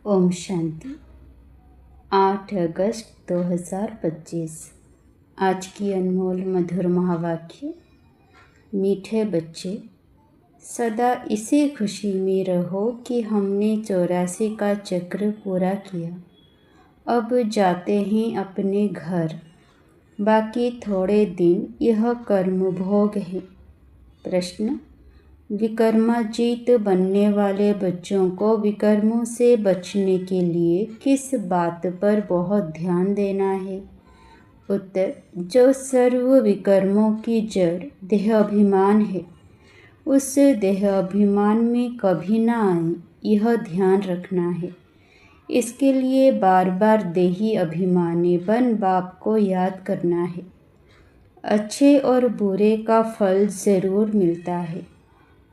ओम शांति। 8 अगस्त 2025। आज की अनमोल मधुर महावाक्य। मीठे बच्चे, सदा इसी खुशी में रहो कि हमने 84 का चक्र पूरा किया। अब जाते हैं अपने घर। बाकी थोड़े दिन यह कर्म भोग है। प्रश्न: विकर्माजीत बनने वाले बच्चों को विकर्मों से बचने के लिए किस बात पर बहुत ध्यान देना है? उत्तर: जो सर्व विकर्मों की जड़ देह अभिमान है, उस देह अभिमान में कभी ना आए, यह ध्यान रखना है। इसके लिए बार बार देही अभिमानी बन बाप को याद करना है। अच्छे और बुरे का फल जरूर मिलता है।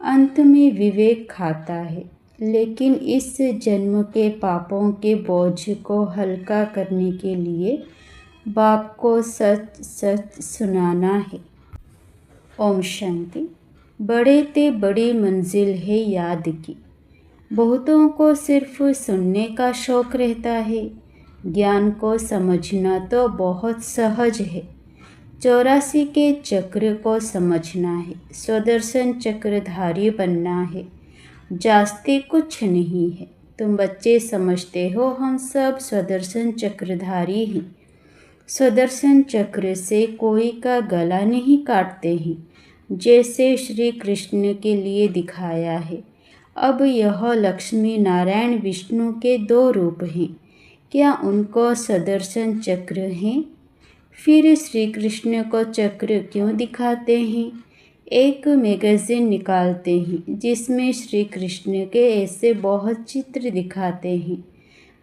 अंत में विवेक खाता है, लेकिन इस जन्म के पापों के बोझ को हल्का करने के लिए बाप को सच सच सुनाना है। ओम शांति। बड़े ते बड़ी मंजिल है याद की। बहुतों को सिर्फ सुनने का शौक रहता है। ज्ञान को समझना तो बहुत सहज है। 84 के चक्र को समझना है। स्वदर्शन चक्रधारी बनना है। जास्ती कुछ नहीं है। तुम बच्चे समझते हो हम सब स्वदर्शन चक्रधारी हैं। स्वदर्शन चक्र से कोई का गला नहीं काटते हैं, जैसे श्री कृष्ण के लिए दिखाया है। अब यह लक्ष्मी नारायण विष्णु के 2 रूप हैं। क्या उनको स्वदर्शन चक्र हैं? फिर श्री कृष्ण को चक्र क्यों दिखाते हैं? एक मैगजीन निकालते हैं जिसमें श्री कृष्ण के ऐसे बहुत चित्र दिखाते हैं।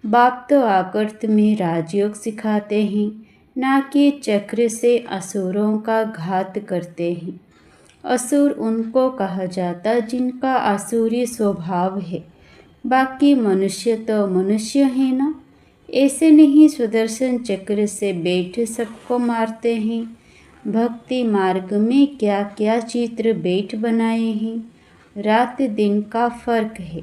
बाप तो आकर्त में राजयोग सिखाते हैं, ना कि चक्र से असुरों का घात करते हैं। असुर उनको कहा जाता जिनका आसुरी स्वभाव है। बाकी मनुष्य तो मनुष्य है ना। ऐसे नहीं सुदर्शन चक्र से बैठ सबको मारते हैं। भक्ति मार्ग में क्या क्या चित्र बैठ बनाए हैं। रात दिन का फर्क है।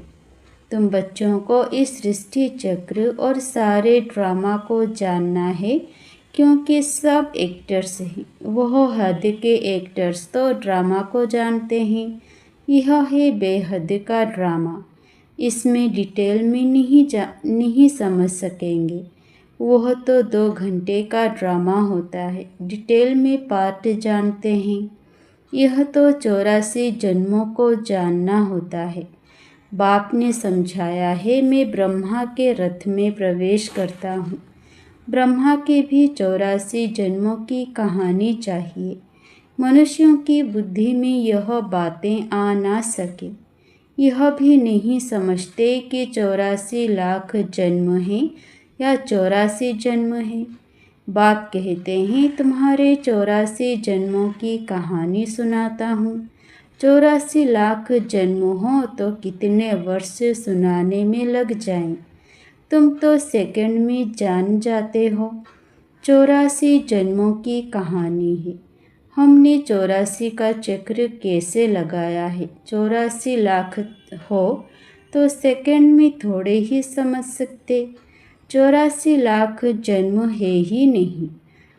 तुम बच्चों को इस सृष्टि चक्र और सारे ड्रामा को जानना है, क्योंकि सब एक्टर्स हैं। वह हद के एक्टर्स तो ड्रामा को जानते हैं। यह है बेहद का ड्रामा। इसमें डिटेल में नहीं समझ सकेंगे। वह तो 2 घंटे का ड्रामा होता है। डिटेल में पार्ट जानते हैं। यह तो 84 जन्मों को जानना होता है। बाप ने समझाया है, मैं ब्रह्मा के रथ में प्रवेश करता हूँ। ब्रह्मा के भी 84 जन्मों की कहानी चाहिए। मनुष्यों की बुद्धि में यह बातें आ ना सके। यह भी नहीं समझते कि 84 लाख जन्म हैं या 84 जन्म हैं। बाप कहते हैं तुम्हारे 84 जन्मों की कहानी सुनाता हूँ। 84 लाख जन्म हो तो कितने वर्ष सुनाने में लग जाएं। तुम तो सेकंड में जान जाते हो। 84 जन्मों की कहानी है। हमने 84 का चक्र कैसे लगाया है। 84 लाख हो तो सेकंड में थोड़े ही समझ सकते। 84 लाख जन्म है ही नहीं।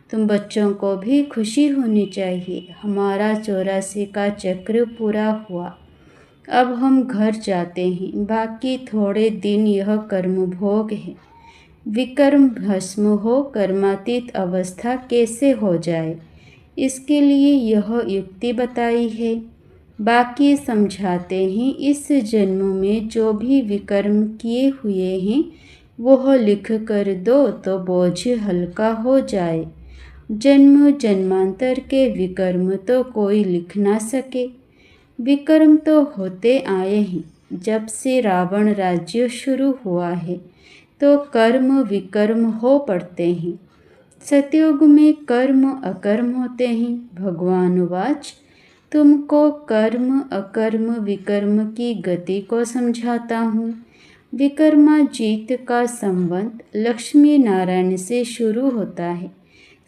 तुम बच्चों को भी खुशी होनी चाहिए। हमारा 84 का चक्र पूरा हुआ। अब हम घर जाते हैं। बाकी थोड़े दिन यह कर्म भोग है। विकर्म भस्म हो कर्मातीत अवस्था कैसे हो जाए, इसके लिए यह युक्ति बताई है। बाकी समझाते हैं इस जन्म में जो भी विकर्म किए हुए हैं वह लिख कर दो तो बोझ हल्का हो जाए। जन्म जन्मांतर के विकर्म तो कोई लिख ना सके। विकर्म तो होते आए हैं। जब से रावण राज्य शुरू हुआ है तो कर्म विकर्म हो पड़ते हैं। सतयुग में कर्म अकर्म होते हैं। भगवान वाच तुमको कर्म अकर्म विकर्म की गति को समझाता हूँ। विकर्माजीत का संबंध लक्ष्मी नारायण से शुरू होता है।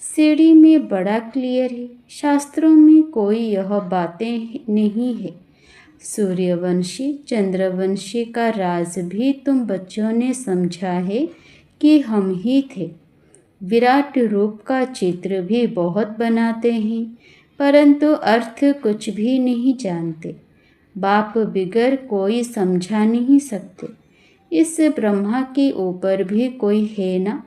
सीढ़ी में बड़ा क्लियर है। शास्त्रों में कोई यह बातें नहीं है। सूर्यवंशी चंद्रवंशी का राज भी तुम बच्चों ने समझा है कि हम ही थे। विराट रूप का चित्र भी बहुत बनाते हैं, परंतु अर्थ कुछ भी नहीं जानते। बाप बिगर कोई समझा नहीं सकते। इस ब्रह्मा के ऊपर भी कोई है ना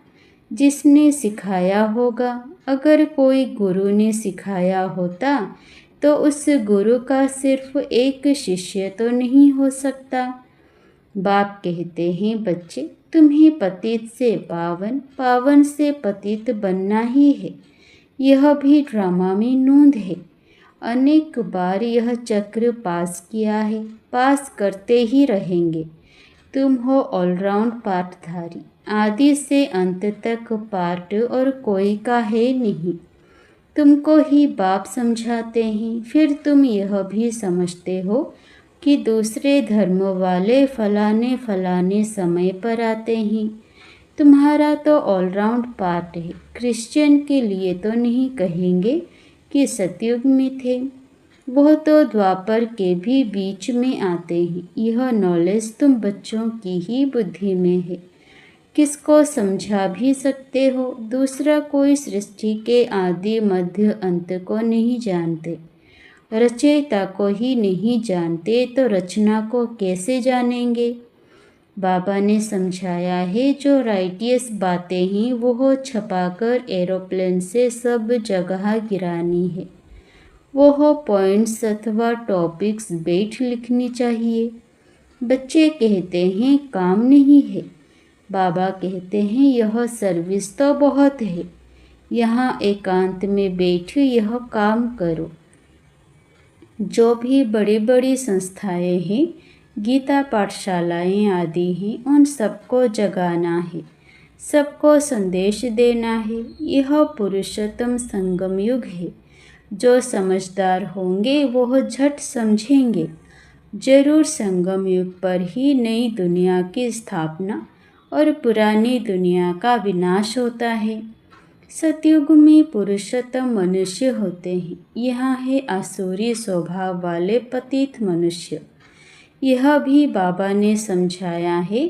जिसने सिखाया होगा। अगर कोई गुरु ने सिखाया होता तो उस गुरु का सिर्फ एक शिष्य तो नहीं हो सकता। बाप कहते हैं, बच्चे तुम्हें पतित से पावन, पावन से पतित बनना ही है। यह भी ड्रामा में नोंद है। अनेक बार यह चक्र पास किया है, पास करते ही रहेंगे। तुम हो ऑलराउंड पाठधारी, आदि से अंत तक पार्ट और कोई का है नहीं। तुमको ही बाप समझाते हैं, फिर तुम यह भी समझते हो कि दूसरे धर्म वाले फलाने फलाने समय पर आते हैं। तुम्हारा तो ऑलराउंड पार्ट है। क्रिश्चियन के लिए तो नहीं कहेंगे कि सतयुग में थे, वह तो द्वापर के भी बीच में आते हैं। यह नॉलेज तुम बच्चों की ही बुद्धि में है। किसको समझा भी सकते हो। दूसरा कोई सृष्टि के आदि मध्य अंत को नहीं जानते। रचयिता को ही नहीं जानते तो रचना को कैसे जानेंगे। बाबा ने समझाया है, जो राइटियस बातें हैं वो छपाकर एरोप्लेन से सब जगह गिरानी है। वो पॉइंट्स अथवा टॉपिक्स बैठ लिखनी चाहिए। बच्चे कहते हैं काम नहीं है। बाबा कहते हैं यह सर्विस तो बहुत है। यहाँ एकांत में बैठ यह काम करो। जो भी बड़ी बड़ी संस्थाएं हैं, गीता पाठशालाएं आदि हैं, उन सबको जगाना है, सबको संदेश देना है। यह पुरुषोत्तम संगम युग है। जो समझदार होंगे वह झट समझेंगे। जरूर संगम युग पर ही नई दुनिया की स्थापना और पुरानी दुनिया का विनाश होता है। सतयुग में पुरुषोत्तम मनुष्य होते हैं। यहाँ है आसुरी स्वभाव वाले पतित मनुष्य। यह भी बाबा ने समझाया है।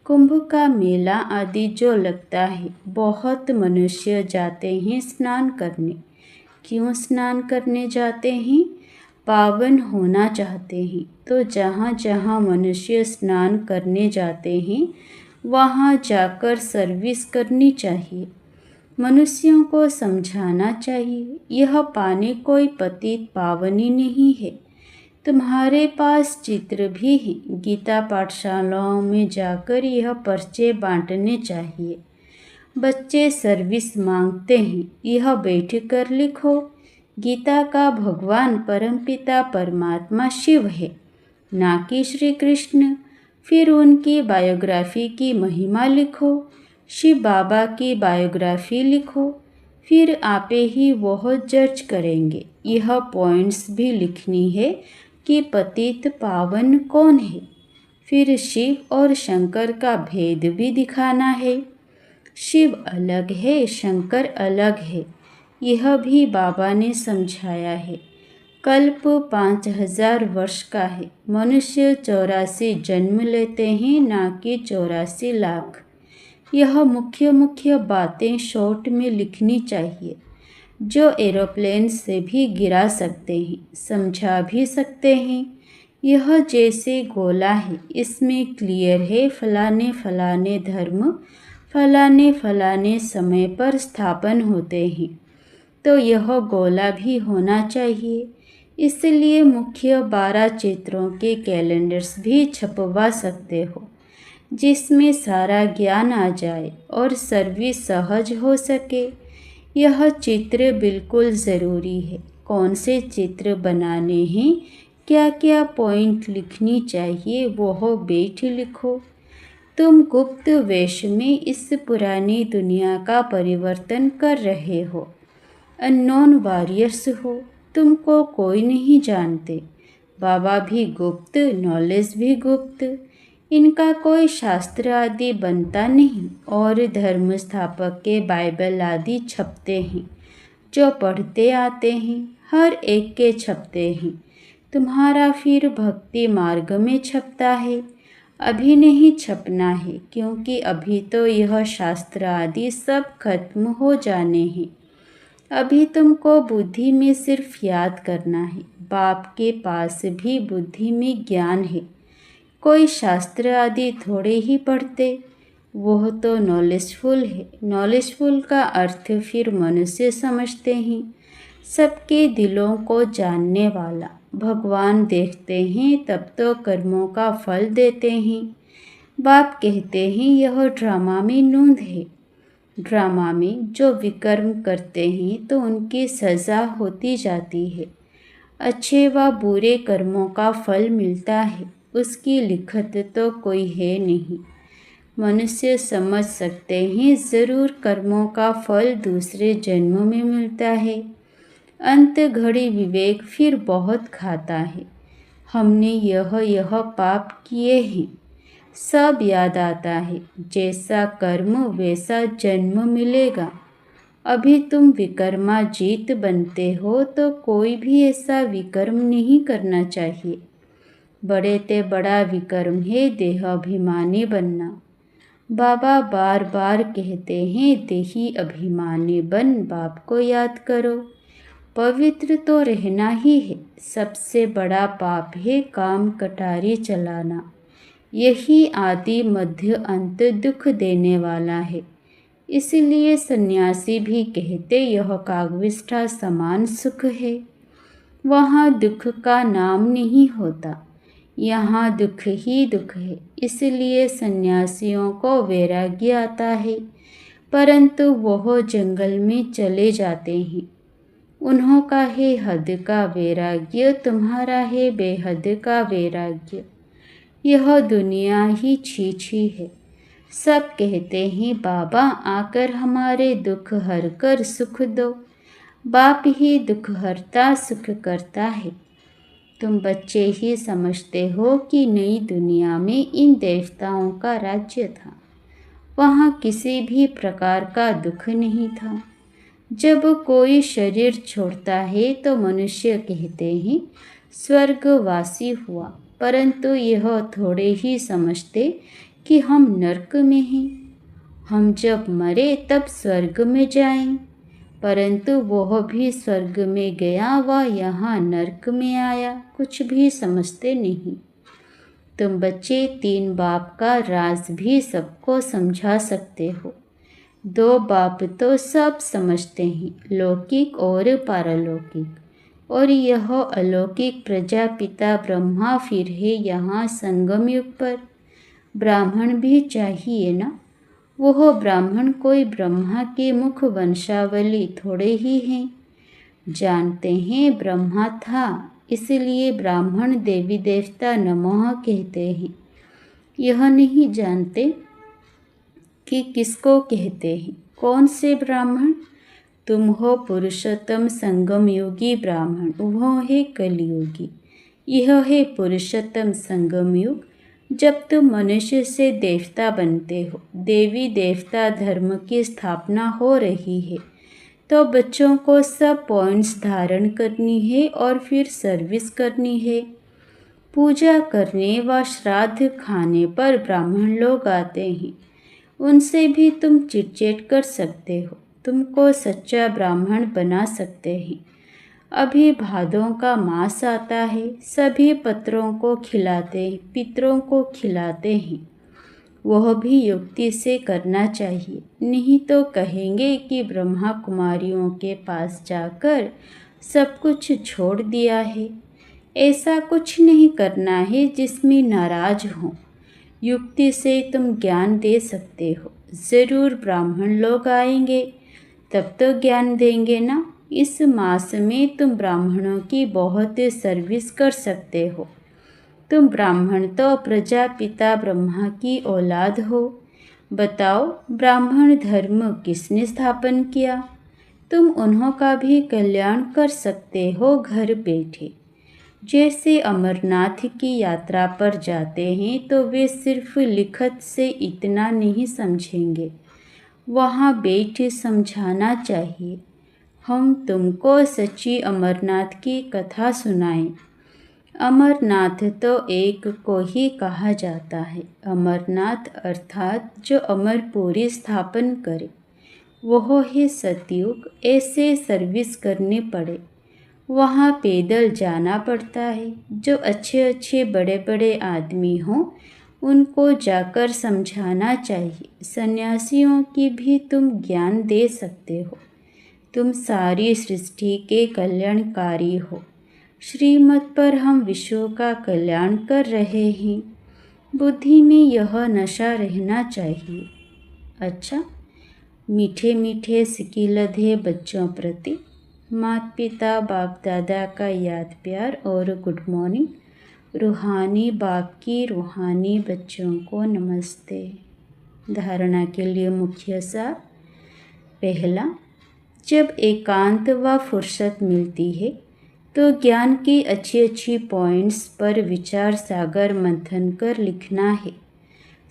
कुंभ का मेला आदि जो लगता है, बहुत मनुष्य जाते हैं स्नान करने। क्यों स्नान करने जाते हैं? पावन होना चाहते हैं। तो जहाँ जहाँ मनुष्य स्नान करने जाते हैं वहाँ जाकर सर्विस करनी चाहिए। मनुष्यों को समझाना चाहिए यह पानी कोई पतित पावनी नहीं है। तुम्हारे पास चित्र भी है। गीता पाठशालाओं में जाकर यह पर्चे बांटने चाहिए। बच्चे सर्विस मांगते हैं, यह बैठ कर लिखो। गीता का भगवान परमपिता परमात्मा शिव है, ना कि श्री कृष्ण। फिर उनकी बायोग्राफी की महिमा लिखो। शिव बाबा की बायोग्राफी लिखो। फिर आपे ही वह जज करेंगे। यह पॉइंट्स भी लिखनी है कि पतित पावन कौन है। फिर शिव और शंकर का भेद भी दिखाना है। शिव अलग है, शंकर अलग है। यह भी बाबा ने समझाया है। कल्प 5000 वर्ष का है। मनुष्य 84 जन्म लेते हैं, ना कि 84 लाख। यह मुख्य मुख्य बातें शॉर्ट में लिखनी चाहिए, जो एरोप्लेन से भी गिरा सकते हैं, समझा भी सकते हैं। यह जैसे गोला है, इसमें क्लियर है फलाने फलाने धर्म फलाने फलाने समय पर स्थापन होते हैं। तो यह गोला भी होना चाहिए। इसलिए मुख्य 12 चित्रों के कैलेंडर्स भी छपवा सकते हो, जिसमें सारा ज्ञान आ जाए और सर्विस सहज हो सके। यह चित्र बिल्कुल ज़रूरी है। कौन से चित्र बनाने हैं, क्या क्या पॉइंट लिखनी चाहिए, वह बैठ लिखो। तुम गुप्त वेश में इस पुरानी दुनिया का परिवर्तन कर रहे हो। अननोन वॉरियर्स हो, तुमको कोई नहीं जानते। बाबा भी गुप्त, नॉलेज भी गुप्त। इनका कोई शास्त्र आदि बनता नहीं और धर्म स्थापक के बाइबल आदि छपते हैं। जो पढ़ते आते हैं हर एक के छपते हैं। तुम्हारा फिर भक्ति मार्ग में छपता है। अभी नहीं छपना है, क्योंकि अभी तो यह शास्त्र आदि सब खत्म हो जाने हैं। अभी तुमको बुद्धि में सिर्फ याद करना है। बाप के पास भी बुद्धि में ज्ञान है। कोई शास्त्र आदि थोड़े ही पढ़ते, वह तो नॉलेजफुल है। नॉलेजफुल का अर्थ फिर मनुष्य समझते हैं, सबके दिलों को जानने वाला। भगवान देखते हैं तब तो कर्मों का फल देते हैं। बाप कहते हैं यह ड्रामा में नूंद है। ड्रामा में जो विकर्म करते हैं तो उनकी सज़ा होती जाती है। अच्छे व बुरे कर्मों का फल मिलता है, उसकी लिखत तो कोई है नहीं। मनुष्य समझ सकते हैं ज़रूर कर्मों का फल दूसरे जन्म में मिलता है। अंत घड़ी विवेक फिर बहुत खाता है। हमने यह पाप किए हैं, सब याद आता है। जैसा कर्म वैसा जन्म मिलेगा। अभी तुम विकर्माजीत बनते हो तो कोई भी ऐसा विकर्म नहीं करना चाहिए। बड़े ते बड़ा विकर्म है देहाभिमानी बनना। बाबा बार बार कहते हैं देही अभिमानी बन बाप को याद करो। पवित्र तो रहना ही है। सबसे बड़ा पाप है काम कटारी चलाना। यही आदि मध्य अंत दुख देने वाला है। इसलिए सन्यासी भी कहते यह कागविष्ठा समान सुख है। वहाँ दुख का नाम नहीं होता, यहाँ दुख ही दुख है। इसलिए सन्यासियों को वैराग्य आता है, परंतु वह जंगल में चले जाते हैं। उन्हों का है हद का वैराग्य, तुम्हारा है बेहद का वैराग्य। यह दुनिया ही छी है। सब कहते हैं बाबा आकर हमारे दुख हर कर सुख दो। बाप ही दुख हरता सुख करता है। तुम बच्चे ही समझते हो कि नई दुनिया में इन देवताओं का राज्य था। वहाँ किसी भी प्रकार का दुख नहीं था। जब कोई शरीर छोड़ता है तो मनुष्य कहते हैं स्वर्गवासी हुआ, परंतु यह थोड़े ही समझते कि हम नरक में हैं। हम जब मरे तब स्वर्ग में जाएं, परंतु वह भी स्वर्ग में गया व यहाँ नरक में आया, कुछ भी समझते नहीं। तुम बच्चे तीन बाप का राज भी सबको समझा सकते हो। दो बाप तो सब समझते हैं, लौकिक और पारलौकिक, और यह अलौकिक प्रजापिता ब्रह्मा फिर है यहाँ संगम युग पर। ब्राह्मण भी चाहिए ना। वह ब्राह्मण कोई ब्रह्मा के मुख वंशावली थोड़े ही हैं। जानते हैं ब्रह्मा था, इसलिए ब्राह्मण देवी देवता नमः कहते हैं। यह नहीं जानते कि किसको कहते हैं। कौन से ब्राह्मण? तुम हो पुरुषोत्तम संगम योगी ब्राह्मण, वह है कलियुगी। यह है पुरुषोत्तम संगम युग। जब तुम मनुष्य से देवता बनते हो, देवी देवता धर्म की स्थापना हो रही है, तो बच्चों को सब पॉइंट्स धारण करनी है और फिर सर्विस करनी है। पूजा करने व श्राद्ध खाने पर ब्राह्मण लोग आते हैं, उनसे भी तुम चिटचैट कर सकते हो, तुमको सच्चा ब्राह्मण बना सकते हैं। अभी भादों का मास आता है, सभी पत्रों को खिलाते हैं, पितरों को खिलाते हैं। वह भी युक्ति से करना चाहिए, नहीं तो कहेंगे कि ब्रह्मा कुमारियों के पास जाकर सब कुछ छोड़ दिया है। ऐसा कुछ नहीं करना है जिसमें नाराज हो। युक्ति से तुम ज्ञान दे सकते हो। ज़रूर ब्राह्मण लोग आएंगे, तब तो ज्ञान देंगे ना। इस मास में तुम ब्राह्मणों की बहुत सर्विस कर सकते हो। तुम ब्राह्मण तो प्रजापिता ब्रह्मा की औलाद हो। बताओ ब्राह्मण धर्म किसने स्थापन किया? तुम उन्हों का भी कल्याण कर सकते हो घर बैठे। जैसे अमरनाथ की यात्रा पर जाते हैं तो वे सिर्फ लिखत से इतना नहीं समझेंगे, वहाँ बैठ समझाना चाहिए। हम तुमको सच्ची अमरनाथ की कथा सुनाएं। अमरनाथ तो एक को ही कहा जाता है। अमरनाथ अर्थात जो अमरपुरी स्थापन करे, वह है सतयुग। ऐसे सर्विस करनी पड़े, वहाँ पैदल जाना पड़ता है। जो अच्छे अच्छे बड़े बड़े आदमी हों, उनको जाकर समझाना चाहिए। सन्यासियों की भी तुम ज्ञान दे सकते हो। तुम सारी सृष्टि के कल्याणकारी हो। श्रीमत पर हम विश्व का कल्याण कर रहे हैं। बुद्धि में यह नशा रहना चाहिए। अच्छा, मीठे मीठे सिकिलधे बच्चों प्रति माता पिता बाप दादा का याद प्यार और गुड मॉर्निंग। रूहानी बाप की रूहानी बच्चों को नमस्ते। धारणा के लिए मुख्य सार। पहला, जब एकांत व फुर्सत मिलती है तो ज्ञान की अच्छी अच्छी पॉइंट्स पर विचार सागर मंथन कर लिखना है।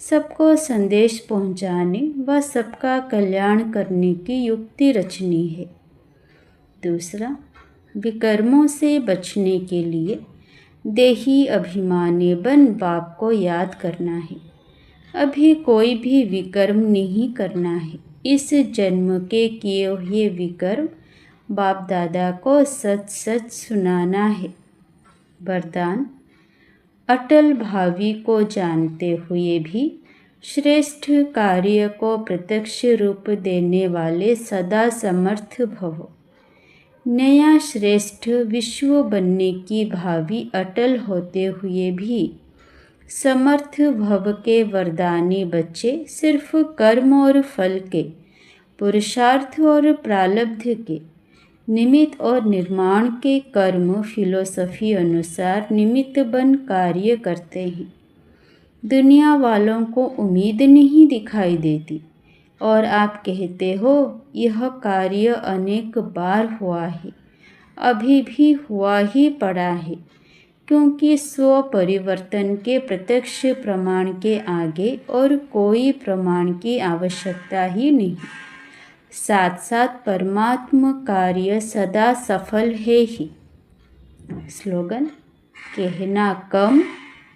सबको संदेश पहुंचाने व सबका कल्याण करने की युक्ति रचनी है। दूसरा, विकर्मों से बचने के लिए देही अभिमानी बन बाप को याद करना है। अभी कोई भी विकर्म नहीं करना है। इस जन्म के किए हुए विकर्म बाप दादा को सच सच सुनाना है। वरदान, अटल भावी को जानते हुए भी श्रेष्ठ कार्य को प्रत्यक्ष रूप देने वाले सदा समर्थ भव। नया श्रेष्ठ विश्व बनने की भावी अटल होते हुए भी समर्थ भव के वरदानी बच्चे सिर्फ कर्म और फल के, पुरुषार्थ और प्रारब्ध के निमित्त और निर्माण के कर्म फिलोसफी अनुसार निमित्त बन कार्य करते हैं। दुनिया वालों को उम्मीद नहीं दिखाई देती और आप कहते हो यह कार्य अनेक बार हुआ है, अभी भी हुआ ही पड़ा है, क्योंकि स्व परिवर्तन के प्रत्यक्ष प्रमाण के आगे और कोई प्रमाण की आवश्यकता ही नहीं। साथ साथ परमात्म कार्य सदा सफल है ही। स्लोगन, कहना कम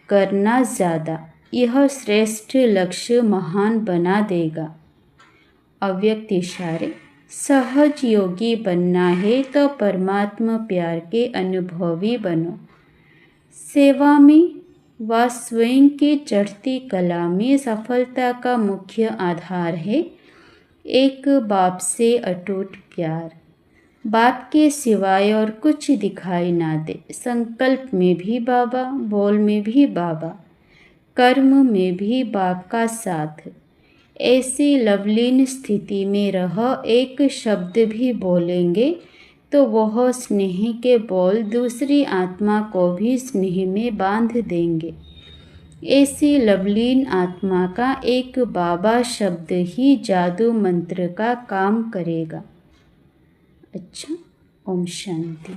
करना ज़्यादा, यह श्रेष्ठ लक्ष्य महान बना देगा। अव्यक्त इशारे। सहज योगी बनना है तो परमात्मा प्यार के अनुभवी बनो। सेवा में व स्वयं की चढ़ती कला में सफलता का मुख्य आधार है एक बाप से अटूट प्यार। बाप के सिवाय और कुछ दिखाई ना दे। संकल्प में भी बाबा, बोल में भी बाबा, कर्म में भी बाप का साथ। ऐसी लवलीन स्थिति में रह एक शब्द भी बोलेंगे तो वह स्नेह के बोल दूसरी आत्मा को भी स्नेह में बांध देंगे। ऐसी लवलीन आत्मा का एक बाबा शब्द ही जादू मंत्र का काम करेगा। अच्छा, ओम शांति।